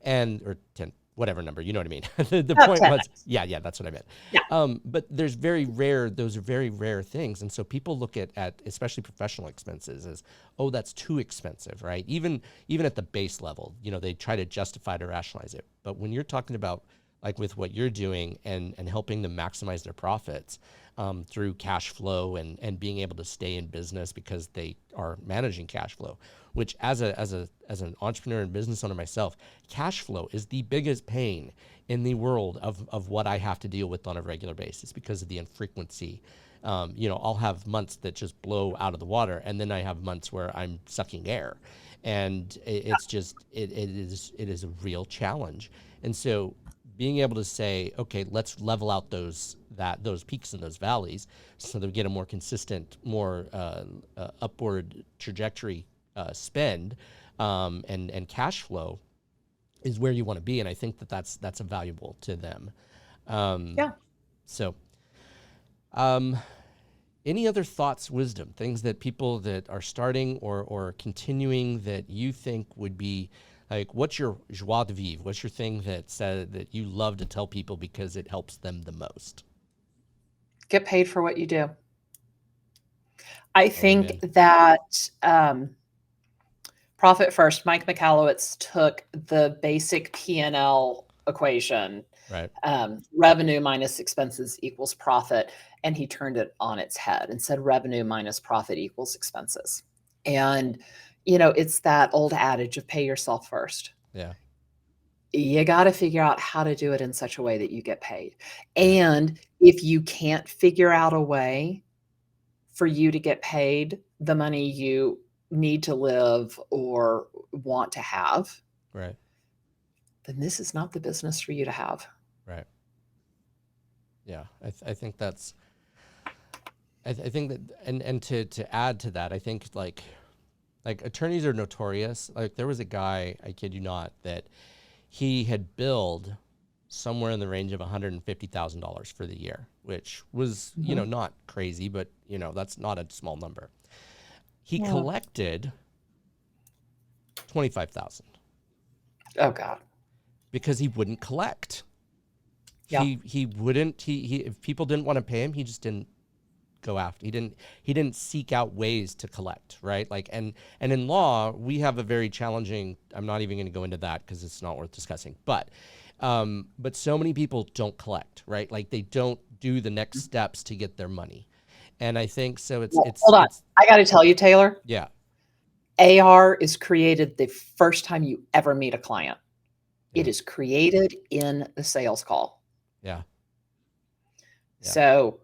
and or 10, whatever number, you know what I mean. The About point 10 was, minutes. yeah, that's what I meant. Yeah. But there's very rare, those are very rare things. And so people look at especially professional expenses as, oh, that's too expensive, right? Even at the base level, they try to justify to rationalize it. But when you're talking about like with what you're doing and helping them maximize their profits through cash flow and being able to stay in business because they are managing cash flow, which as an entrepreneur and business owner myself, cash flow is the biggest pain in the world of what I have to deal with on a regular basis because of the infrequency. I'll have months that just blow out of the water, and then I have months where I'm sucking air, and it's just it is a real challenge. And so being able to say, okay, let's level out those peaks and those valleys, so that we get a more consistent, more upward trajectory spend and cash flow is where you want to be, and I think that's a valuable to them. Um, Yeah. so, um, any other thoughts, wisdom, things that people that are starting or continuing that you think would be like, what's your joie de vivre? What's your thing that said that you love to tell people because it helps them the most? Get paid for what you do. I Oh, think amen. that profit first, Mike Michalowicz took the basic P&L equation, Right, revenue minus expenses equals profit, and he turned it on its head and said revenue minus profit equals expenses. And, it's that old adage of pay yourself first. yeah, You got to figure out how to do it in such a way that you get paid. right, And if you can't figure out a way for you to get paid the money you need to live or want to have, right, then this is not the business for you to have. right. Yeah, I think that's I think that, and to add to that, I think like attorneys are notorious. Like there was a guy, I kid you not, that he had billed somewhere in the range of $150,000 for the year, which was, Mhm. not crazy, but that's not a small number. He Yeah. collected 25,000 Oh God. because he wouldn't collect. Yeah. He wouldn't he if people didn't want to pay him, he just didn't go after. He didn't seek out ways to collect, right? Like and in law, we have a very challenging, I'm not even going to go into that because it's not worth discussing. But so many people don't collect, right? Like they don't do the next steps to get their money. And I think so it's Well, it's hold on. it's I got to tell you, Taylor, yeah. AR is created the first time you ever meet a client. It Yeah. is created in the sales call. Yeah. Yeah. So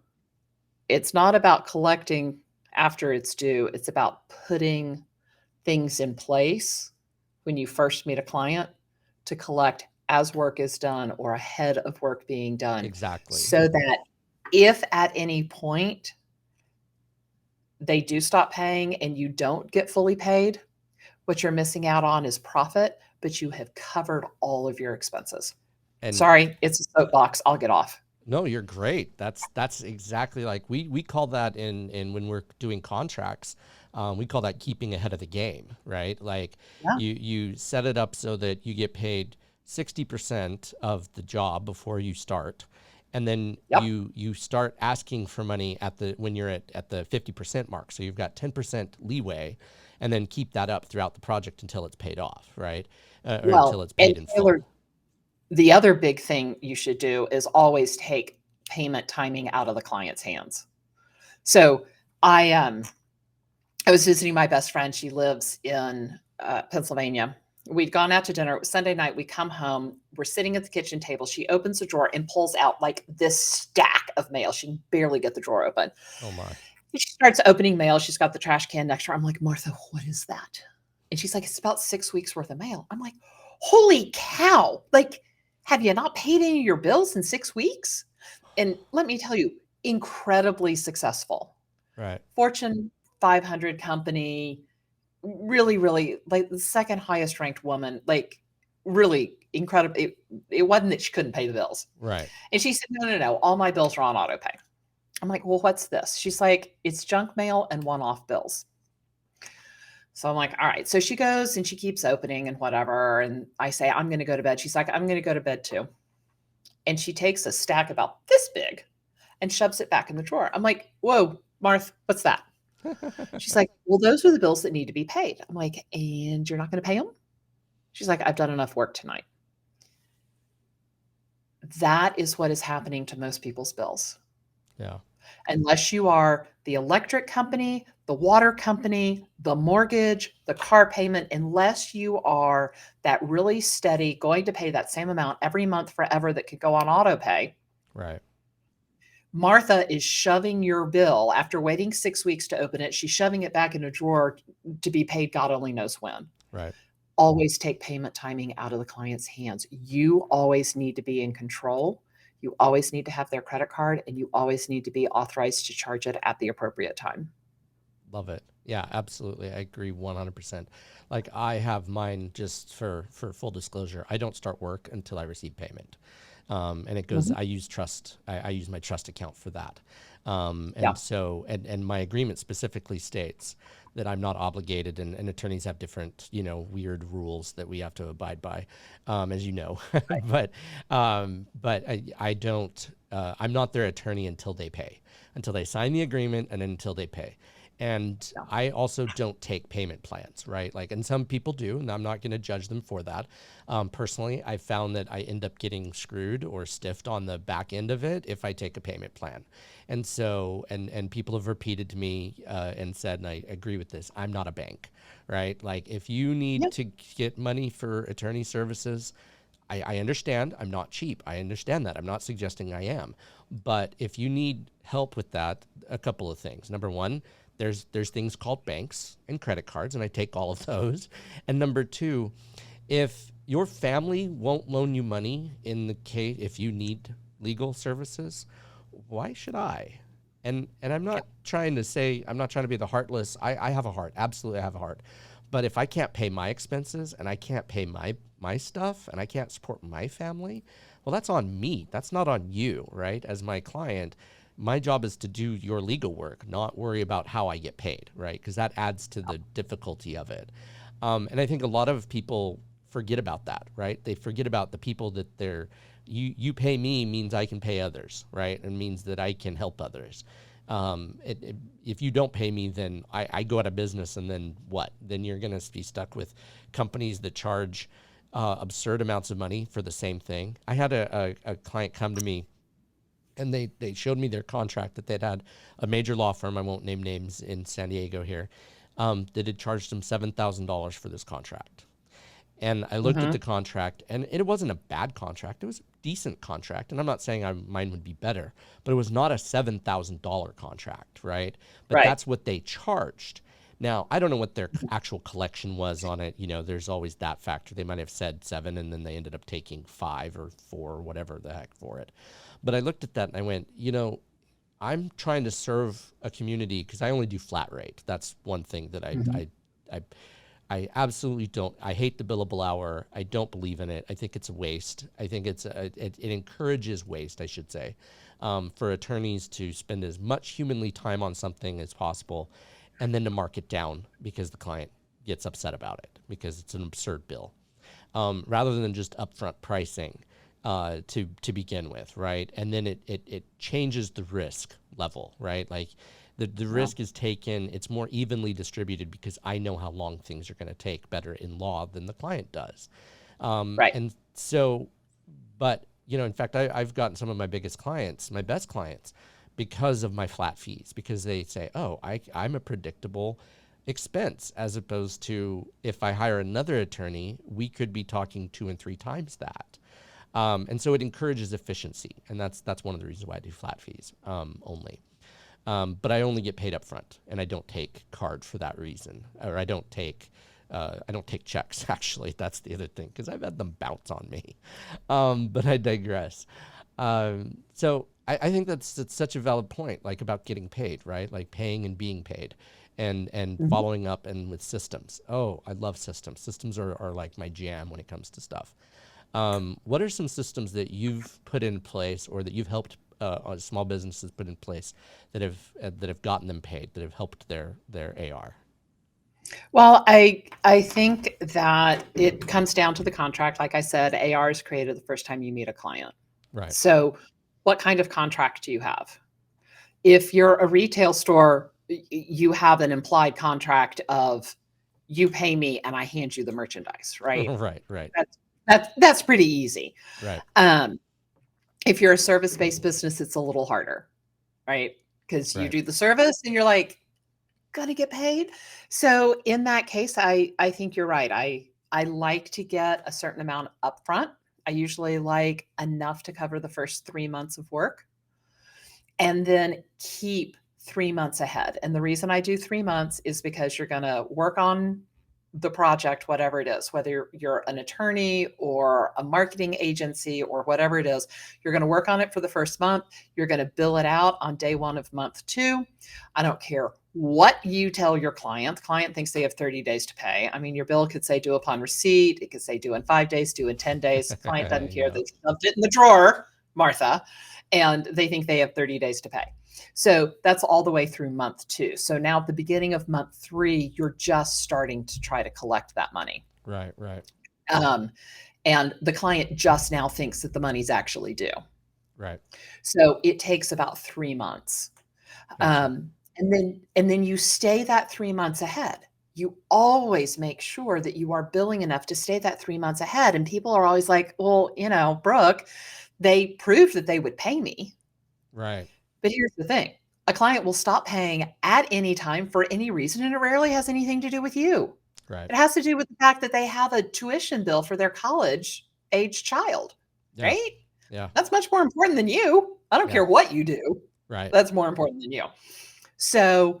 it's not about collecting after it's due. It's about putting things in place when you first meet a client to collect as work is done or ahead of work being done, Exactly. so that if at any point they do stop paying and you don't get fully paid, what you're missing out on is profit, but you have covered all of your expenses. And Sorry, it's a soapbox. I'll get off. no, you're great. That's exactly like we call that in when we're doing contracts. We call that keeping ahead of the game, right? Like Yeah. you set it up so that you get paid 60% of the job before you start, and then Yep. you start asking for money when you're at the 50% mark. So you've got 10% leeway, and then keep that up throughout the project until it's paid off, right? Or until Well, it's and paid in Taylor, full. the other big thing you should do is always take payment timing out of the client's hands. So I um I was visiting my best friend. She lives in Pennsylvania. We'd gone out to dinner. It was Sunday night. We come home. We're sitting at the kitchen table. She opens a drawer and pulls out like this stack of mail. She can barely get the drawer open. Oh my. And she starts opening mail. She's got the trash can next to her. I'm like, Martha, what is that? And she's like, it's about 6 weeks worth of mail. I'm like, holy cow. Like, have you not paid any of your bills in 6 weeks? And let me tell you, incredibly successful. Right. Fortune 500 company, really, really like the second highest ranked woman, like really incredible. It wasn't that she couldn't pay the bills. Right. And she said, no, no, no, all my bills are on auto pay. I'm like, well, what's this? She's like, it's junk mail and one-off bills. So I'm like, all right. So she goes and she keeps opening and whatever. And I say, I'm going to go to bed. She's like, I'm going to go to bed too. And she takes a stack about this big and shoves it back in the drawer. I'm like, whoa, Marth, what's that? She's like, well, those are the bills that need to be paid. I'm like, and you're not going to pay them? She's like, I've done enough work tonight. That is what is happening to most people's bills. Yeah. Unless you are the electric company, the water company, the mortgage, the car payment, unless you are that really steady, going to pay that same amount every month forever that could go on auto pay, Right. Martha is shoving your bill after waiting 6 weeks to open it. She's shoving it back in a drawer to be paid God only knows when. Right. Always take payment timing out of the client's hands. You always need to be in control. You always need to have their credit card, and you always need to be authorized to charge it at the appropriate time. Love it. Yeah, absolutely. I agree 100%. Like I have mine just for full disclosure. I don't start work until I receive payment. And it goes, Mhm. I use trust. I use my trust account for that. Yeah. And so, and my agreement specifically states that I'm not obligated, and attorneys have different, weird rules that we have to abide by, as you know. But I don't, I'm not their attorney until they pay, until they sign the agreement and until they pay. And Yeah. I also don't take payment plans, right? Like, and some people do, and I'm not going to judge them for that. Personally, I found that I end up getting screwed or stiffed on the back end of it if I take a payment plan. And so, and people have repeated to me and said, and I agree with this, I'm not a bank, right? Like, if you need Yep. to get money for attorney services, I understand I'm not cheap. I understand that. I'm not suggesting I am. But if you need help with that, a couple of things. Number one, there's things called banks and credit cards, and I take all of those. And number two, if your family won't loan you money in the case if you need legal services, why should I? And Yeah. I'm not trying to be the heartless. I have a heart. Absolutely I have a heart. But if I can't pay my expenses and I can't pay my stuff and I can't support my family, well, that's on me. That's not on you, right? As my client, my job is to do your legal work, not worry about how I get paid, right? Because that adds to the difficulty of it. And I think a lot of people forget about that, right? They forget about the people that you pay me means I can pay others, right? It means that I can help others. If you don't pay me, then I go out of business, and then what? Then you're going to be stuck with companies that charge absurd amounts of money for the same thing. I had a client come to me, and they showed me their contract that they'd had a major law firm, I won't name names, in San Diego here, that had charged them $7,000 for this contract. And I looked at the Mhm. contract, and it wasn't a bad contract. It was a decent contract. And I'm not saying mine would be better, but it was not a $7,000 contract, right? But Right. that's what they charged. Now, I don't know what their actual collection was on it. There's always that factor. They might have said seven, and then they ended up taking five or four or whatever the heck for it. But I looked at that and I went, I'm trying to serve a community because I only do flat rate. That's one thing that Mhm. I I absolutely don't. I hate the billable hour. I don't believe in it. I think it's a waste. I think it encourages waste, I should say, for attorneys to spend as much humanly time on something as possible, and then to mark it down because the client gets upset about it because it's an absurd bill, rather than just upfront pricing to begin with, right? And then it changes the risk level, right? Like the Yeah. risk is taken, it's more evenly distributed because I know how long things are going to take better in law than the client does. Right. And so, but, in fact, I've gotten some of my biggest clients, my best clients, because of my flat fees, because they say, oh, I'm a predictable expense, as opposed to if I hire another attorney, we could be talking two and three times that. And so it encourages efficiency, and that's one of the reasons why I do flat fees only. But I only get paid up front, and I don't take card for that reason, or I don't take checks. Actually, that's the other thing because I've had them bounce on me. But I digress. So I think that's such a valid point, like about getting paid, right? Like paying and being paid, and Mhm. following up and with systems. Oh, I love systems. Systems are like my jam when it comes to stuff. What are some systems that you've put in place or that you've helped small businesses put in place that have gotten them paid, that have helped their AR? Well, I think that it comes down to the contract. Like I said, AR is created the first time you meet a client. Right. So, what kind of contract do you have? If you're a retail store, you have an implied contract of you pay me and I hand you the merchandise, right? Right. Right. That's pretty easy. Right. Um, if you're a service-based business, it's a little harder, right? Because you Right. do the service and you're like, gonna get paid. So in that case, I think you're right. I like to get a certain amount upfront. I usually like enough to cover the first 3 months of work and then keep 3 months ahead. And the reason I do 3 months is because you're going to work on the project, whatever it is, whether you're an attorney or a marketing agency or whatever it is, you're going to work on it for the first month. You're going to bill it out on day one of month two. I don't care what you tell your client. The client thinks they have 30 days to pay. I mean, your bill could say due upon receipt. It could say due in 5 days, due in 10 days. The client doesn't care. Yeah. They stuffed it in the drawer, Martha, and they think they have 30 days to pay. So that's all the way through month two. So now at the beginning of month three, you're just starting to try to collect that money. Right. Right. Um, and the client just now thinks that the money's actually due. Right. So it takes about 3 months. Gotcha. And then you stay that 3 months ahead. You always make sure that you are billing enough to stay that 3 months ahead. And people are always like, well, Brooke, they proved that they would pay me. Right. But here's the thing, a client will stop paying at any time for any reason, and it rarely has anything to do with you. Right. It has to do with the fact that they have a tuition bill for their college age child, Yeah. right? Yeah. That's much more important than you. I don't Yeah. care what you do. Right. That's more important than you. So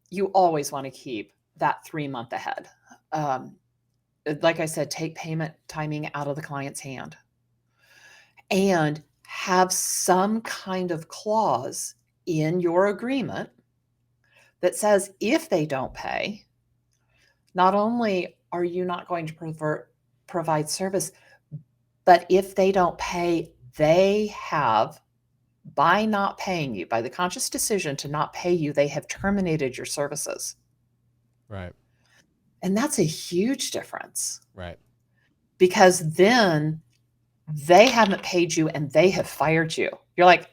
you always want to keep that 3 month ahead. Um, like I said, take payment timing out of the client's hand and have some kind of clause in your agreement that says if they don't pay, not only are you not going to provide service, but if they don't pay, they have, by not paying you, by the conscious decision to not pay you, they have terminated your services. Right. And that's a huge difference Right. because then they haven't paid you and they have fired you. You're like,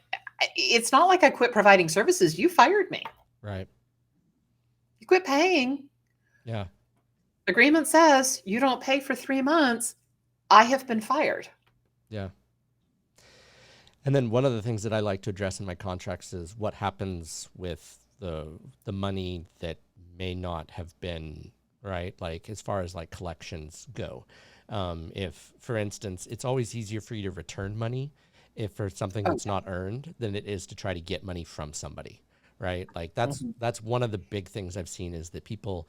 it's not like I quit providing services. You fired me. Right. You quit paying. Yeah. Agreement says you don't pay for 3 months. I have been fired. Yeah. And then one of the things that I like to address in my contracts is what happens with the money that may not have been right, like as far as like collections go. If, for instance, it's always easier for you to return money if for something Oh, that's not earned than it is to try to get money from somebody, right? Like mhm. that's one of the big things I've seen is that people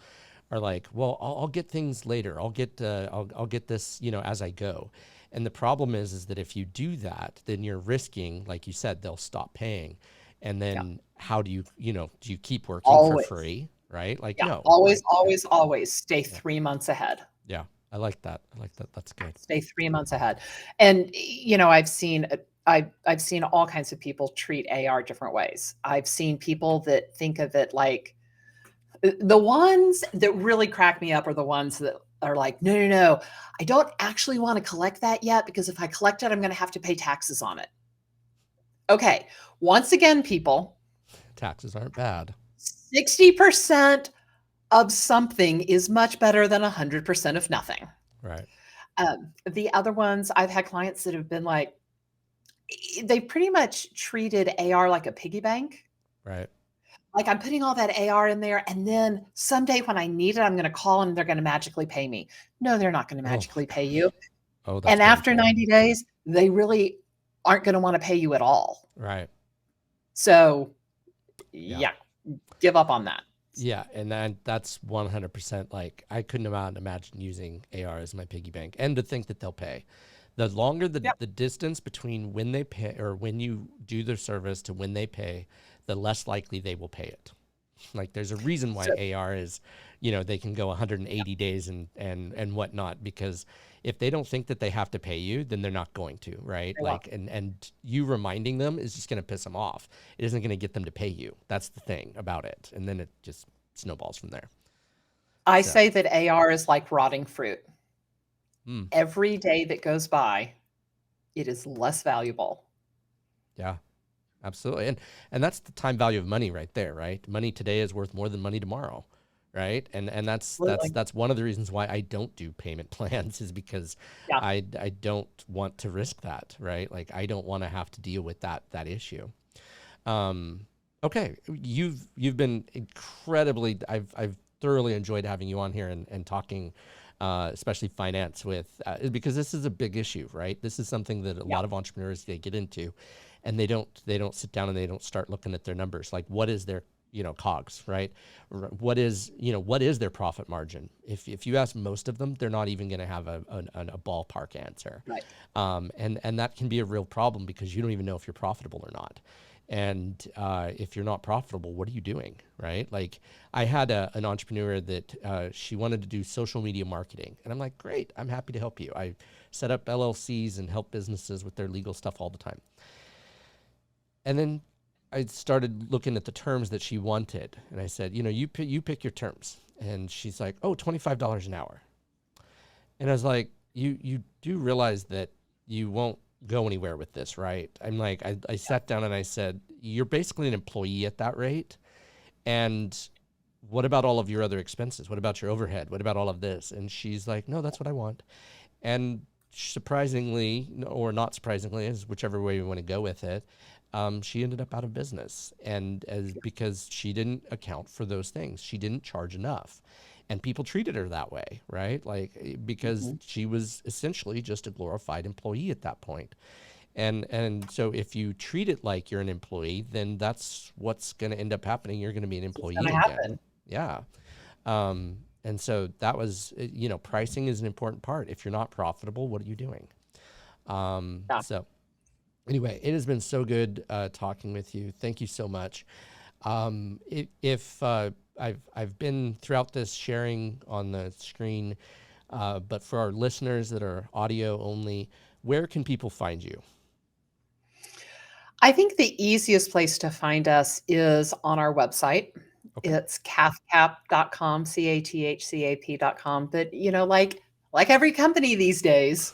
are like, well, I'll get things later. I'll get this, as I go. And the problem is that if you do that, then you're risking, like you said, they'll stop paying. And Yeah, then how do do you keep working for always. free? Right? Like, Yeah, no, always, like, yeah, always, always stay yeah, 3 months ahead. yeah. I like that. I like that. That's good. Stay 3 months ahead. And I've seen all kinds of people treat AR different ways. I've seen people that think of it like the ones that really crack me up are the ones that are like, no, no, no, I don't actually want to collect that yet because if I collect it, I'm going to have to pay taxes on it. Okay. Once again, people, Taxes aren't bad. 60% of something is much better than 100% of nothing. Right. The other ones, I've had clients that have been like, they pretty much treated AR like a piggy bank. Right. Like I'm putting all that AR in there, and then someday when I need it, I'm going to call and they're going to magically pay me. No, they're not going to Oh magically pay you. gosh. Oh, that's And after painful. 90 days, they really aren't going to want to pay you at all. Right. So, Yeah. yeah, give up on that. Yeah, and then that's 100% like I couldn't imagine using AR as my piggy bank and to think that they'll pay. The longer Yep. the distance between when they pay or when you do their service to when they pay, the less likely they will pay it. Like there's a reason why So AR is, they can go 180 days and whatnot, because if they don't think that they have to pay you, then they're not going to, right? they won't. Like, and you reminding them is just going to piss them off. It isn't going to get them to pay you. That's the thing about it. And then it just snowballs from there. I So, say that AR is like rotting fruit. mm, Every day that goes by, it is less valuable. yeah. Absolutely. And that's the time value of money right there, right? Money today is worth more than money tomorrow, right? And Absolutely. that's one of the reasons why I don't do payment plans, is because Yeah. I don't want to risk that, right? Like I don't want to have to deal with that issue. Um, okay, you've been incredibly. I've thoroughly enjoyed having you on here and talking, especially finance with, because this is a big issue, right? This is something that a Yeah. lot of entrepreneurs, they get into, and they don't sit down and they don't start looking at their numbers. Like what is their cogs, right? What is their profit margin? If you ask most of them, they're not even going to have a ballpark answer, Right. and that can be a real problem because you don't even know if you're profitable or not. And if you're not profitable, what are you doing, right? Like I had an entrepreneur that she wanted to do social media marketing, and I'm like, great, I'm happy to help you. I set up LLCs and help businesses with their legal stuff all the time. And then I started looking at the terms that she wanted, and I said, you pick your terms. And she's like, oh, $25 an hour. And I was like, you do realize that you won't go anywhere with this, right? I'm like, I sat down and I said, you're basically an employee at that rate. And what about all of your other expenses? What about your overhead? What about all of this? And she's like, no, that's what I want. And surprisingly, or not surprisingly, is whichever way we want to go with it, she ended up out of business, and because she didn't account for those things, she didn't charge enough, and people treated her that way, right? Like because Mhm. she was essentially just a glorified employee at that point. And so if you treat it like you're an employee, then that's what's going to end up happening. You're going to be an It's employee gonna again. happen. Yeah. And so that was, pricing is an important part. If you're not profitable, what are you doing? Yeah. So anyway, it has been so good talking with you. Thank you so much. If I've been throughout this sharing on the screen, but for our listeners that are audio only, where can people find you? I think the easiest place to find us is on our website. Okay. It's cathcap.com, cathcap.com. But, like every company these days,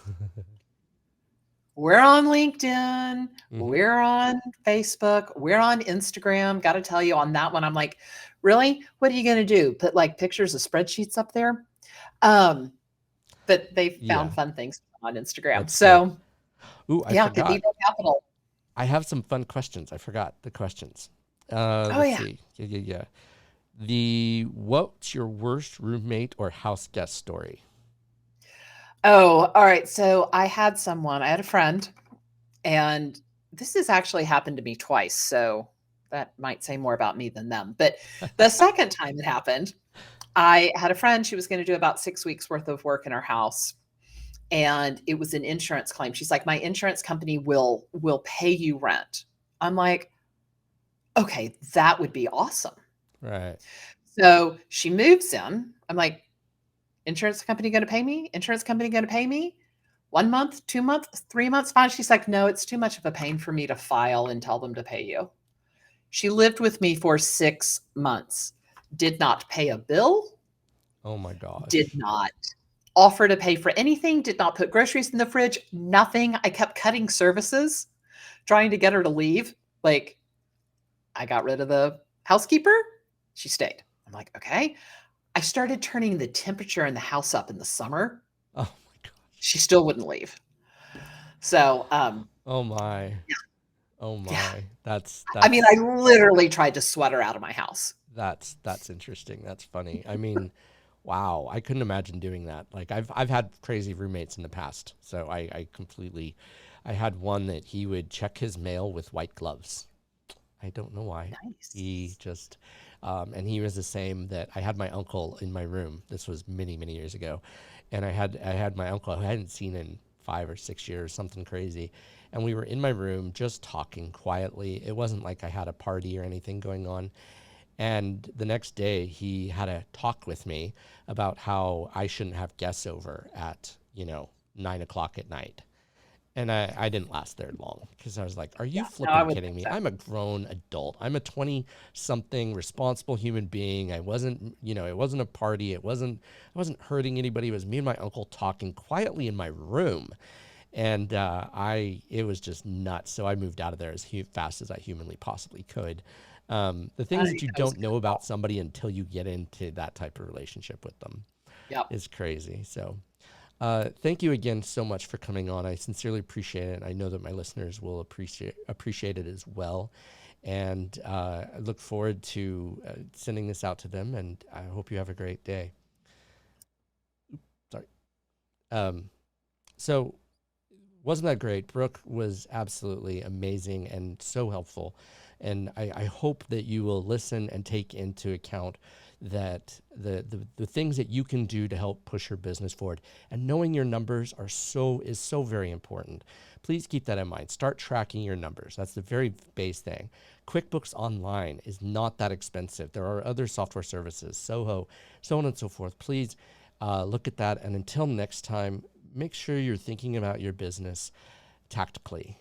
we're on LinkedIn, Hmm. we're on Facebook, we're on Instagram. Got to tell you on that one, I'm like, really? What are you going to do? Put like pictures of spreadsheets up there? Um, but they Yeah, found fun things on Instagram. that's good. So, Ooh, I yeah, forgot. Cathedral Capital. I have some fun questions. I forgot the questions. Oh, Let's yeah. see. Yeah, yeah, yeah. What's your worst roommate or house guest story? Oh, all right. So I had a friend, and this has actually happened to me twice. So that might say more about me than them. But the second time it happened, I had a friend, she was going to do about 6 weeks worth of work in her house. And it was an insurance claim. She's like, my insurance company will pay you rent. I'm like, okay, that would be awesome. Right. So she moves in. I'm like, insurance company going to pay me? Insurance company going to pay me? 1 month, 2 months, 3 months, fine. She's like, no, it's too much of a pain for me to file and tell them to pay you. She lived with me for 6 months, did not pay a bill, Oh my did gosh. not offer to pay for anything, did not put groceries in the fridge, nothing. I kept cutting services, trying to get her to leave. Like, I got rid of the housekeeper. She stayed. I'm like, okay. I started turning the temperature in the house up in the summer. Oh my gosh. She still wouldn't leave. So, Oh my. yeah, Oh yeah. my. That's I mean, I that's literally tried to sweat her out of my house. that's interesting. That's funny. I mean, wow. I couldn't imagine doing that. Like I've had crazy roommates in the past. So I completely I had one that he would check his mail with white gloves. I don't know why. He Nice. just, and he was the same that I had my uncle in my room. This was many, many years ago. And I had my uncle who I hadn't seen in 5 or 6 years, something crazy. And we were in my room just talking quietly. It wasn't like I had a party or anything going on. And the next day, he had a talk with me about how I shouldn't have guests over at, 9 o'clock at night. And I didn't last there long because I was like, are you Yeah, no, I flipping would kidding think me? so. I'm a grown adult. I'm a 20 something responsible human being. I wasn't, it wasn't a party. I wasn't hurting anybody. It was me and my uncle talking quietly in my room. And it was just nuts. So I moved out of there as fast as I humanly possibly could. The I things that think you that was a don't good know about call. somebody until you get into that type of relationship with them Yep. is crazy. So thank you again so much for coming on. I sincerely appreciate it. I know that my listeners will appreciate it as well. And I look forward to sending this out to them. And I hope you have a great day. Sorry. Um, so wasn't that great? Brooke was absolutely amazing and so helpful. And I hope that you will listen and take into account that the things that you can do to help push your business forward. And knowing your numbers is so very important. Please keep that in mind. Start tracking your numbers. That's the very base thing. QuickBooks Online is not that expensive. There are other software services, Soho, so on and so forth. Please look at that. And until next time, make sure you're thinking about your business tactically.